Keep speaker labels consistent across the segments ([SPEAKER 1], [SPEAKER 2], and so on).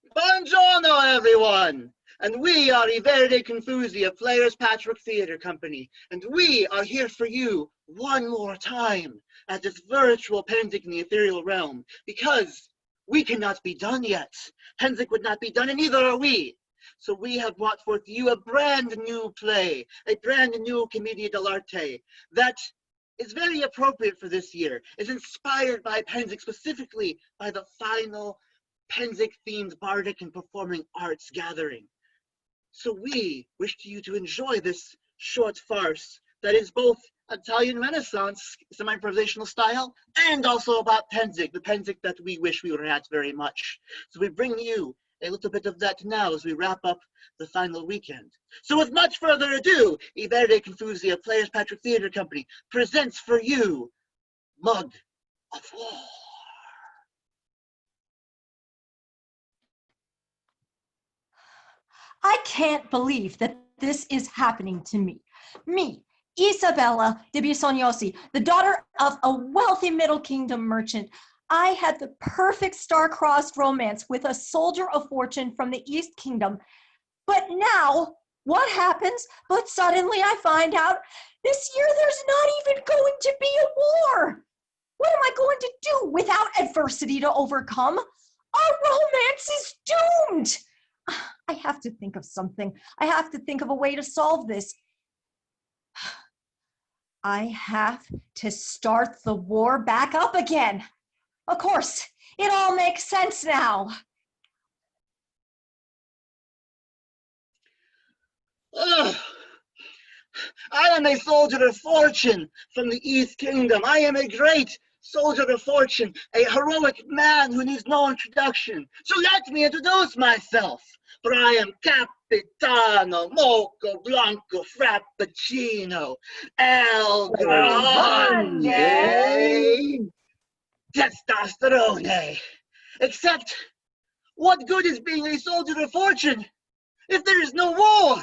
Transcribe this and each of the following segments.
[SPEAKER 1] Buongiorno, everyone! And we are Verdi Confusi, a Players Patchwork Theatre Company. And we are here for you one more time at this virtual Pennsic in the ethereal realm, because we cannot be done yet. Pennsic would not be done, and neither are we. So we have brought forth to you a brand new play, a brand new commedia dell'arte that is very appropriate for this year. It's inspired by Pennsic, specifically by the final Pennsic-themed Bardic and performing arts gathering. So we wish you to enjoy this short farce that is both Italian Renaissance, some improvisational style, and also about Pennsic, the Pennsic that we wish we were at very much. So we bring you a little bit of that now as we wrap up the final weekend. So with much further ado, Verdi Confusi, a Players Patchwork Theatre Company, presents for you Mug of War.
[SPEAKER 2] I can't believe that this is happening to me. Me, Isabella de Bisognosi, the daughter of a wealthy Middle Kingdom merchant. I had the perfect star-crossed romance with a soldier of fortune from the East Kingdom. But now, what happens? But suddenly I find out this year there's not even going to be a war. What am I going to do without adversity to overcome? Our romance is doomed. I have to think of something. I have to think of a way to solve this. I have to start the war back up again. Of course, it all makes sense now.
[SPEAKER 1] I am a soldier of fortune from the East Kingdom. I am a great soldier of fortune, a heroic man who needs no introduction. So let me introduce myself. For I am Capitano Moco Blanco Frappuccino El Grande Testosterone. Except, what good is being a soldier of fortune if there is no war?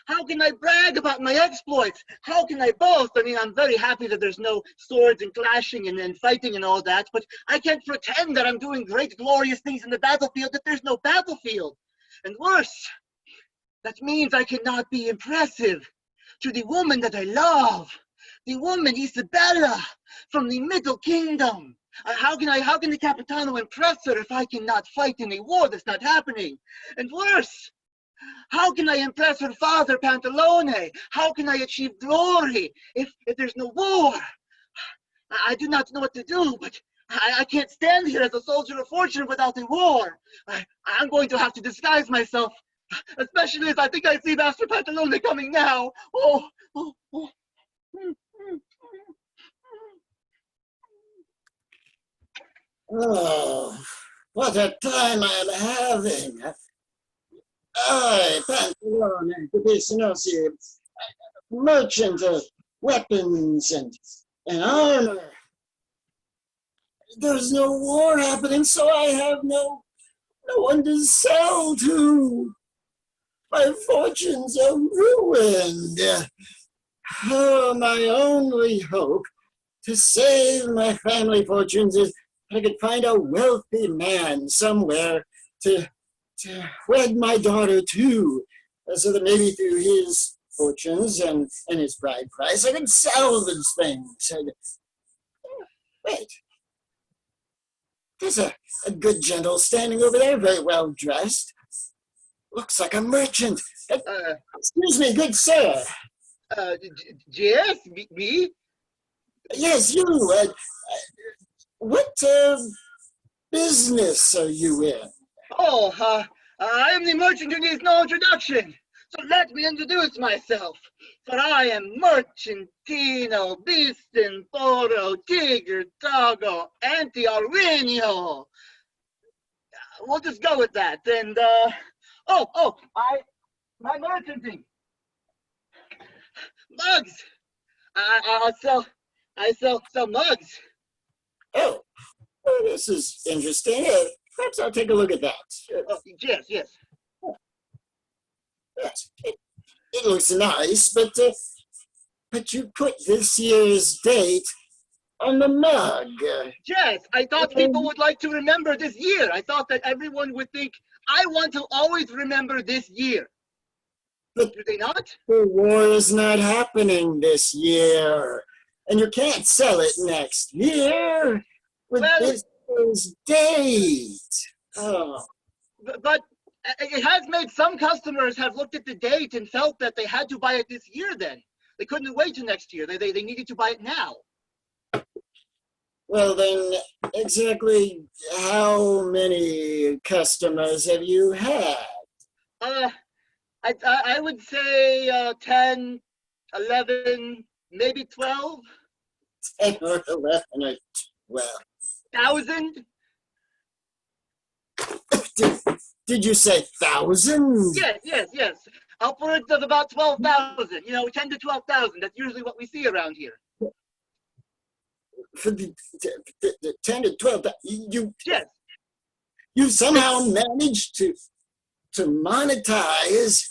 [SPEAKER 1] How can I brag about my exploits? How can I boast? I mean, I'm very happy that there's no swords and clashing and fighting and all that, but I can't pretend that I'm doing great, glorious things in the battlefield if there's no battlefield. And worse, that means I cannot be impressive to the woman that I love, the woman Isabella from the Middle Kingdom. How can the Capitano impress her if I cannot fight in a war that's not happening? And worse, how can I impress her father, Pantalone? How can I achieve glory if there's no war? I do not know what to do, but I can't stand here as a soldier of fortune without a war. I'm going to have to disguise myself, especially as I think I see Master Pantalone coming now. Oh.
[SPEAKER 3] Oh, what a time I'm having. I, Pantalone de Bisognosi, merchant of weapons and armor. There's no war happening, so I have no one to sell to. My fortunes are ruined. Oh, my only hope to save my family fortunes is I could find a wealthy man somewhere to wed my daughter to, so that maybe through his fortunes and his bride price, I could salvage things. Wait. There's a good gentle standing over there, very well dressed. Looks like a merchant. Excuse me, good sir.
[SPEAKER 1] Yes, me?
[SPEAKER 3] Yes, you. What business are you in?
[SPEAKER 1] Oh, I am the merchant who needs no introduction. So let me introduce myself. For I am Merchantino Beastin Toro Tigre Doggo Anti-Aurigno. We'll just go with that. And my merchanting. Mugs. I sell mugs.
[SPEAKER 3] Oh, well, this is interesting. Perhaps I'll take a look at that.
[SPEAKER 1] Yes.
[SPEAKER 3] Yes, it looks nice, but you put this year's date on the mug.
[SPEAKER 1] Yes, I thought people would like to remember this year. I thought that everyone would think I want to always remember this year.
[SPEAKER 3] But
[SPEAKER 1] Do they not?
[SPEAKER 3] the war is not happening this year, and you can't sell it next year with
[SPEAKER 1] Well,
[SPEAKER 3] this year's date. Oh,
[SPEAKER 1] but it has made some customers have looked at the date and felt that they had to buy it this year then. They couldn't wait till next year. They needed to buy it now.
[SPEAKER 3] well then, exactly how many customers have you had?
[SPEAKER 1] Uh, I would say 10, 11, maybe 12.
[SPEAKER 3] 10 or 11 or 12.
[SPEAKER 1] 1,000?
[SPEAKER 3] Did you say thousands?
[SPEAKER 1] Yes. Upwards of about 12,000. 10 to 12,000. That's usually what we see around here.
[SPEAKER 3] For the 10 to 12,
[SPEAKER 1] Yes.
[SPEAKER 3] you somehow managed to monetize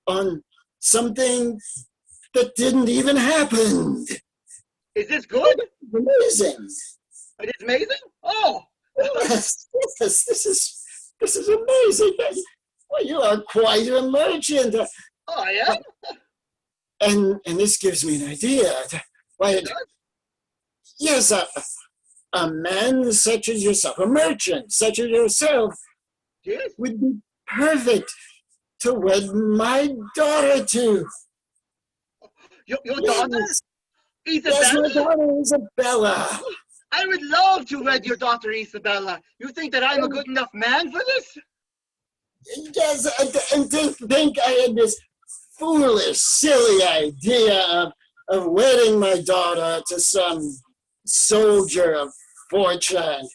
[SPEAKER 3] on something that didn't even happen.
[SPEAKER 1] Is this good?
[SPEAKER 3] Amazing.
[SPEAKER 1] It is amazing? Oh!
[SPEAKER 3] Yes, this is amazing. Well, you are quite a merchant.
[SPEAKER 1] Oh, I am?
[SPEAKER 3] And this gives me an idea. Why, yes, a man such as yourself, a merchant such as yourself,
[SPEAKER 1] Yes.
[SPEAKER 3] would be perfect to wed my daughter to.
[SPEAKER 1] Your daughter?
[SPEAKER 3] Yes, my
[SPEAKER 1] Isabella?
[SPEAKER 3] daughter Isabella.
[SPEAKER 1] I would love to wed your daughter, Isabella. You think that I'm a good enough man for this?
[SPEAKER 3] Yes, and to think I had this foolish, silly idea of wedding my daughter to some soldier of fortune.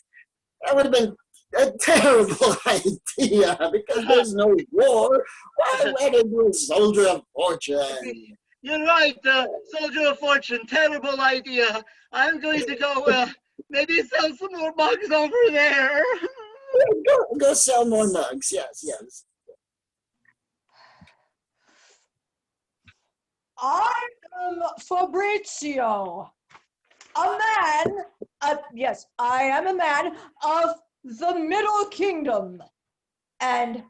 [SPEAKER 3] That would have been a terrible idea because there's no war. Why wed into a soldier of fortune?
[SPEAKER 1] You're right, soldier of fortune. Terrible idea. I'm going to go, maybe sell some more mugs over there.
[SPEAKER 3] Go sell more mugs. Yes.
[SPEAKER 2] I am Fabrizio, a man, yes, I am a man of the Middle Kingdom. And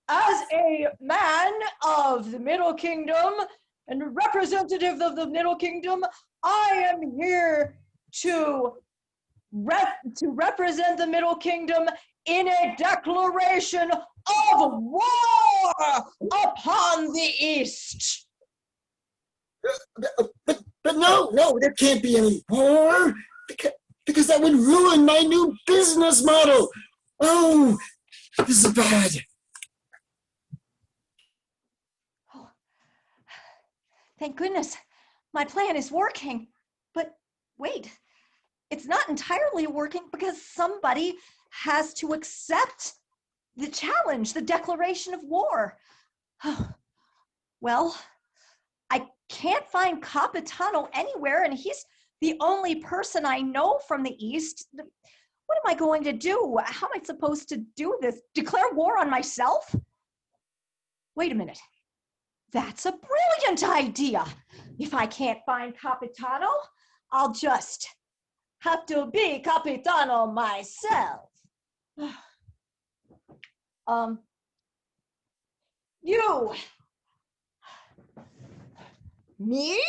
[SPEAKER 2] as a man of the Middle Kingdom and representative of the Middle Kingdom, I am here to represent the Middle Kingdom in a declaration of war upon the East.
[SPEAKER 3] But no, there can't be any war because that would ruin my new business model. Oh, this is bad.
[SPEAKER 2] Oh, thank goodness, my plan is working. But wait, it's not entirely working because somebody has to accept the challenge, the declaration of war. Well, I can't find Capitano anywhere, and he's the only person I know from the East. What am I going to do? How am I supposed to do this? Declare war on myself? Wait a minute. That's a brilliant idea. If I can't find Capitano, I'll just have to be Capitano myself. You. Me?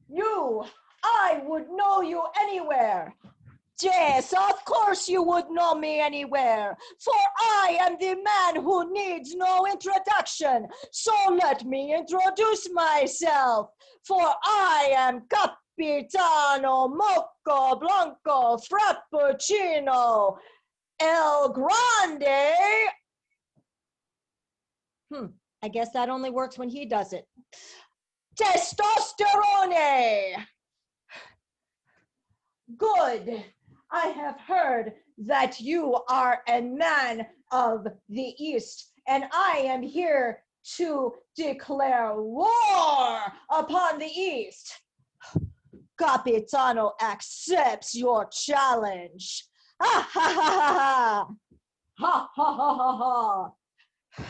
[SPEAKER 2] You. I would know you anywhere. Yes, of course you would know me anywhere, for I am the man who needs no introduction. So let me introduce myself, for I am Capitano Moco Blanco Frappuccino El Grande. I guess that only works when he does it. Testosterone. Good. I have heard that you are a man of the East, and I am here to declare war upon the East. Capitano accepts your challenge. Ha ha ha ha ha. Ha ha ha ha ha.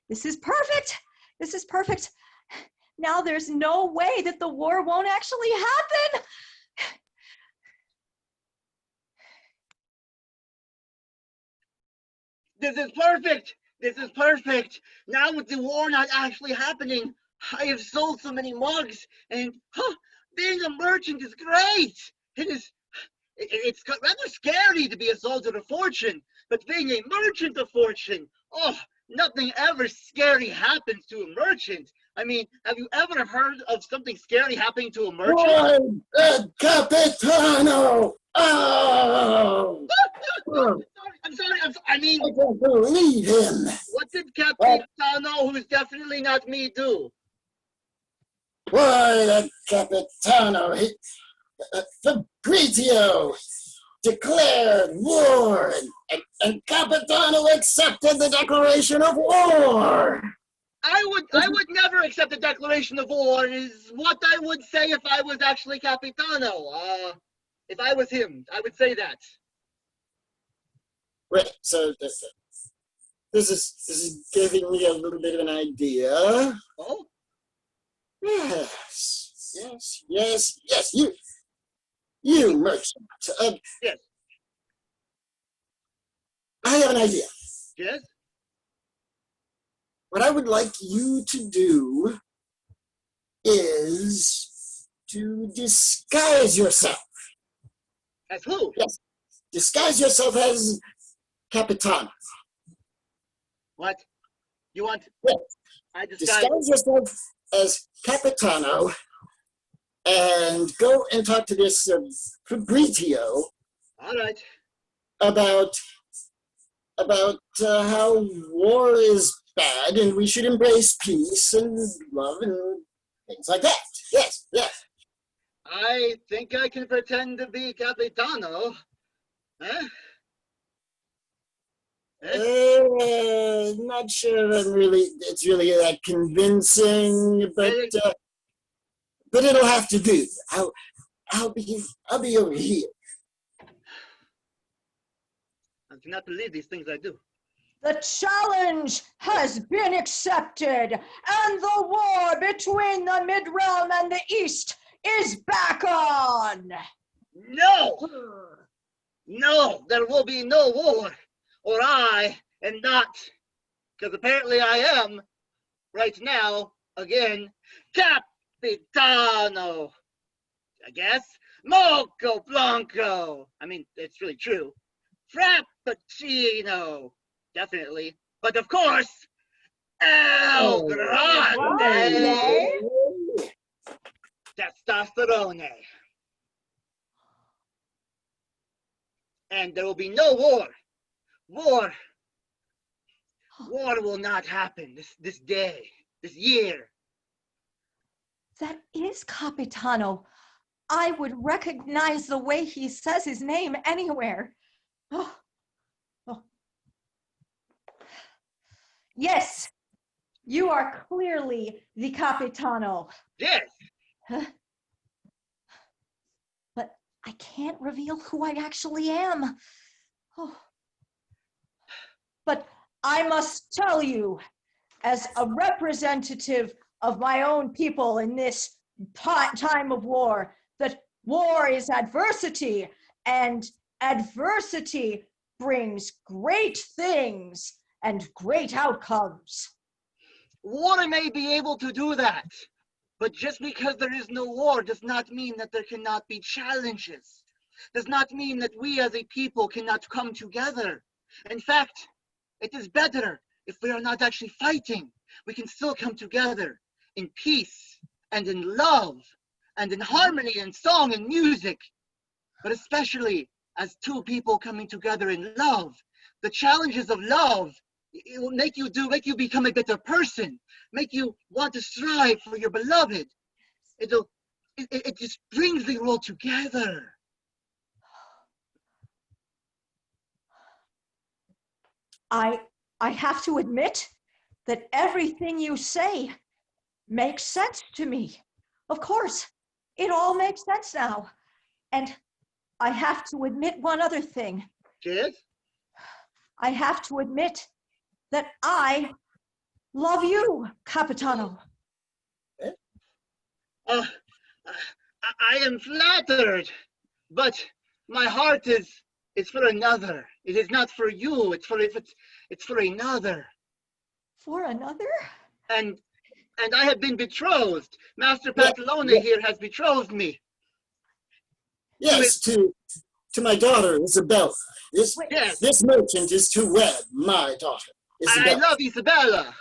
[SPEAKER 2] This is perfect. This is perfect. Now there's no way that the war won't actually happen.
[SPEAKER 1] This is perfect. This is perfect. Now with the war not actually happening, I have sold so many mugs, and being a merchant is great. It's rather scary to be a soldier of fortune, but being a merchant of fortune, oh, nothing ever scary happens to a merchant. I mean, have you ever heard of something scary happening to a merchant?
[SPEAKER 3] Why, the Capitano! Oh!
[SPEAKER 1] I'm sorry. I mean,
[SPEAKER 3] I can't believe him.
[SPEAKER 1] what did Capitano, who's definitely not me, do?
[SPEAKER 3] Why, the Capitano, Fabrizio declared war, and Capitano accepted the declaration of war.
[SPEAKER 1] I would never accept a declaration of war, is what I would say if I was actually Capitano. If I was him, I would say that.
[SPEAKER 3] Wait, so this is giving me a little bit of an idea.
[SPEAKER 1] Oh?
[SPEAKER 3] Yes, you merchant.
[SPEAKER 1] Yes.
[SPEAKER 3] I have an idea.
[SPEAKER 1] Yes?
[SPEAKER 3] What I would like you to do is to disguise yourself.
[SPEAKER 1] As who?
[SPEAKER 3] Yes, disguise yourself as Capitano.
[SPEAKER 1] What? You want?
[SPEAKER 3] Yes.
[SPEAKER 1] I disguise.
[SPEAKER 3] Disguise yourself as Capitano and go and talk to this Fabrizio
[SPEAKER 1] All right.
[SPEAKER 3] about how war is bad and we should embrace peace and love and things like that. Yes.
[SPEAKER 1] I think I can pretend to be Capitano. Huh?
[SPEAKER 3] Not sure it's really that convincing, but it'll have to do. I'll be over here.
[SPEAKER 1] I cannot believe these things I do.
[SPEAKER 2] The challenge has been accepted, and the war between the Mid-Realm and the East is back on!
[SPEAKER 1] No, there will be no war, or I am not, because apparently I am, right now, again, Capitano. I guess. Moco Blanco. I mean, it's really true. Frappuccino. Definitely. But of course, El Grande. Testosterone. And there will be no war. War will not happen this day, this year.
[SPEAKER 2] That is Capitano. I would recognize the way he says his name anywhere. Oh. Yes, you are clearly the Capitano.
[SPEAKER 1] Yes.
[SPEAKER 2] But I can't reveal who I actually am. Oh. But I must tell you, as a representative of my own people in this time of war, that war is adversity, and adversity brings great things and great outcomes.
[SPEAKER 1] War may be able to do that, but just because there is no war does not mean that there cannot be challenges. Does not mean that we as a people cannot come together. In fact, it is better if we are not actually fighting. We can still come together in peace and in love and in harmony and song and music, but especially as two people coming together in love. The challenges of love, it will make you become a better person, make you want to strive for your beloved. It just brings the world together.
[SPEAKER 2] I have to admit that everything you say makes sense to me. Of course, it all makes sense now. And I have to admit one other thing.
[SPEAKER 1] Yes?
[SPEAKER 2] I have to admit that I love you, Capitano.
[SPEAKER 1] I am flattered, but my heart is It's for another. It is not for you. It's for another.
[SPEAKER 2] For another?
[SPEAKER 1] And I have been betrothed. Master Pantalone here has betrothed me.
[SPEAKER 3] Yes, to my daughter, Isabella.
[SPEAKER 1] Yes.
[SPEAKER 3] This merchant is to wed my daughter,
[SPEAKER 1] I
[SPEAKER 3] Isabella.
[SPEAKER 1] love Isabella.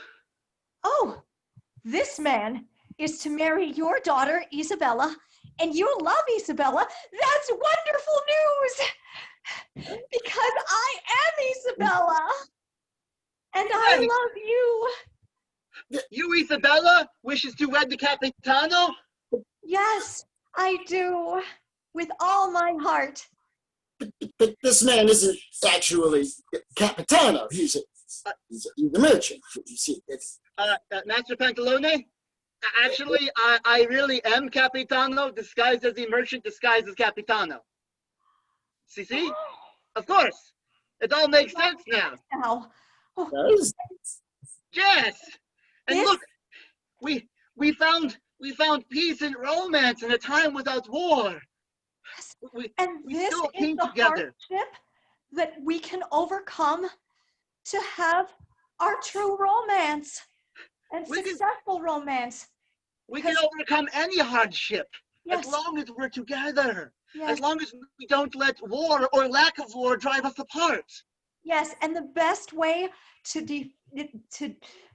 [SPEAKER 2] Oh, this man is to marry your daughter, Isabella, and you love Isabella. That's wonderful news! Because I am Isabella, and I
[SPEAKER 1] Yes.
[SPEAKER 2] love you.
[SPEAKER 1] You, Isabella, wishes to wed the Capitano?
[SPEAKER 3] Yes,
[SPEAKER 2] I do, with all my heart.
[SPEAKER 3] But this man isn't actually Capitano. He's a merchant. You see,
[SPEAKER 1] Master Pantalone? Actually, I really am Capitano, disguised as the merchant, disguised as Capitano. See? Of course. It all makes sense now.
[SPEAKER 2] Now,
[SPEAKER 1] Yes. And
[SPEAKER 2] This-
[SPEAKER 1] look, we found peace and romance in a time without war. We
[SPEAKER 2] this
[SPEAKER 1] still
[SPEAKER 2] is
[SPEAKER 1] came
[SPEAKER 2] the
[SPEAKER 1] together.
[SPEAKER 2] hardship that we can overcome to have our true romance and
[SPEAKER 1] We can-
[SPEAKER 2] successful romance.
[SPEAKER 1] We can
[SPEAKER 2] Because-
[SPEAKER 1] overcome any hardship
[SPEAKER 2] Yes,
[SPEAKER 1] as long as we're together.
[SPEAKER 2] yes,
[SPEAKER 1] As long as we don't let war or lack of war drive us apart.
[SPEAKER 2] yes. And the best way to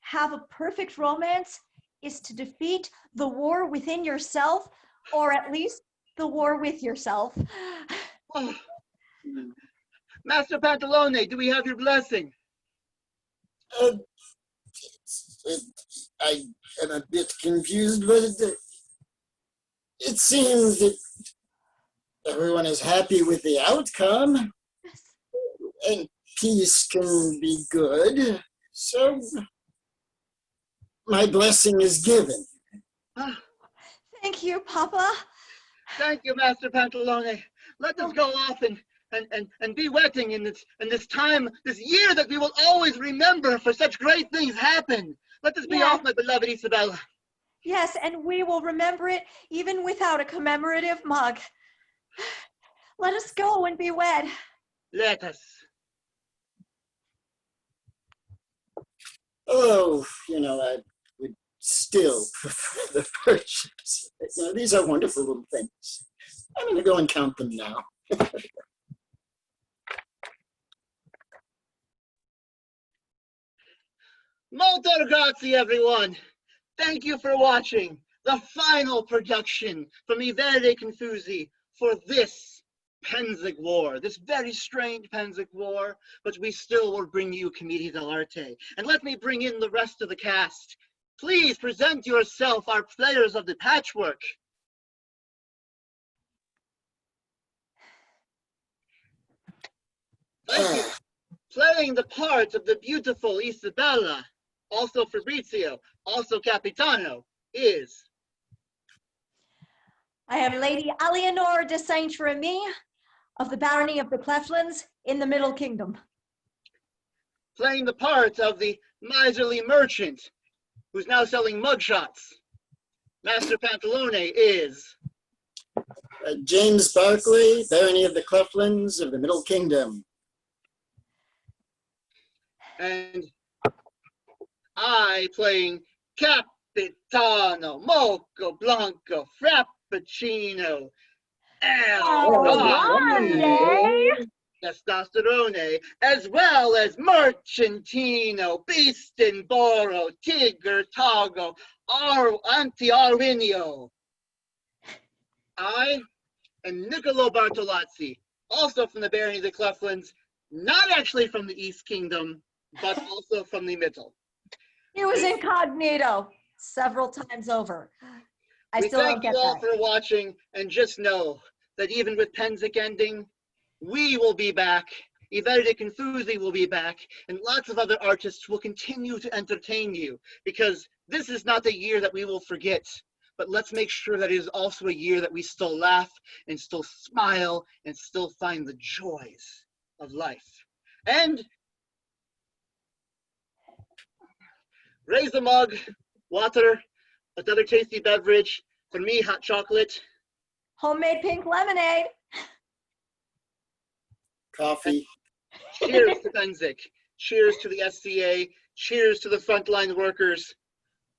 [SPEAKER 2] have a perfect romance is to defeat the war within yourself, or at least the war with yourself.
[SPEAKER 1] Oh. Master Pantalone, do we have your blessing?
[SPEAKER 3] I am a bit confused, but it seems that everyone is happy with the outcome, and peace can be good. So my blessing is given.
[SPEAKER 2] Thank you, Papa.
[SPEAKER 1] Thank you, Master Pantalone. Let us go off and be wedding in this time, this year that we will always remember, for such great things happen. Let us be
[SPEAKER 2] Yes.
[SPEAKER 1] off, my beloved Isabella.
[SPEAKER 2] Yes, and we will remember it even without a commemorative mug. Let us go and be wed.
[SPEAKER 1] Let us.
[SPEAKER 3] Oh, I would still prefer the purchase. These are wonderful little things. I'm going to go and count them now.
[SPEAKER 1] Molto grazie, everyone. Thank you for watching the final production from I Verdi Confusi for this Pennsic War, this very strange Pennsic War, but we still will bring you commedia dell'arte. And let me bring in the rest of the cast. Please present yourself, our players of the Patchwork. Thank you. Playing the part of the beautiful Isabella, also Fabrizio, also Capitano, is...
[SPEAKER 2] I am Lady Alienor de Saint-Remy of the Barony of the Cleflands in the Middle Kingdom.
[SPEAKER 1] Playing the part of the miserly merchant, who's now selling mugshots, Master Pantalone, is...
[SPEAKER 3] James Barclay, Barony of the Cleflands of the Middle Kingdom.
[SPEAKER 1] And I, playing Capitano Moco Blanco Frappuccino Testosterone, as well as Merchantino, Beastin Tigger Togo, Anti-Arwinio. I am Niccolo Bartolazzi, also from the Barony of the Cleflands, not actually from the East Kingdom, but also from the Middle.
[SPEAKER 2] He was incognito several times over. I still don't get
[SPEAKER 1] We thank you all
[SPEAKER 2] that.
[SPEAKER 1] for watching, and just know that even with Pennsic ending, we will be back. I Verdi Confusi will be back, and lots of other artists will continue to entertain you, because this is not a year that we will forget, but let's make sure that it is also a year that we still laugh and still smile and still find the joys of life. And raise the mug, water, another tasty beverage. For me, hot chocolate.
[SPEAKER 2] Homemade pink lemonade.
[SPEAKER 3] Coffee.
[SPEAKER 1] Cheers to Pennsic. Cheers to the SCA. Cheers to the frontline workers.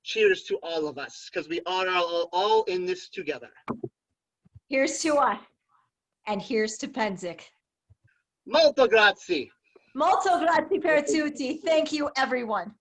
[SPEAKER 1] Cheers to all of us, because we are all in this together.
[SPEAKER 2] Here's to us, and here's to Pennsic.
[SPEAKER 1] Molto grazie.
[SPEAKER 2] Molto grazie per tutti. Thank you, everyone.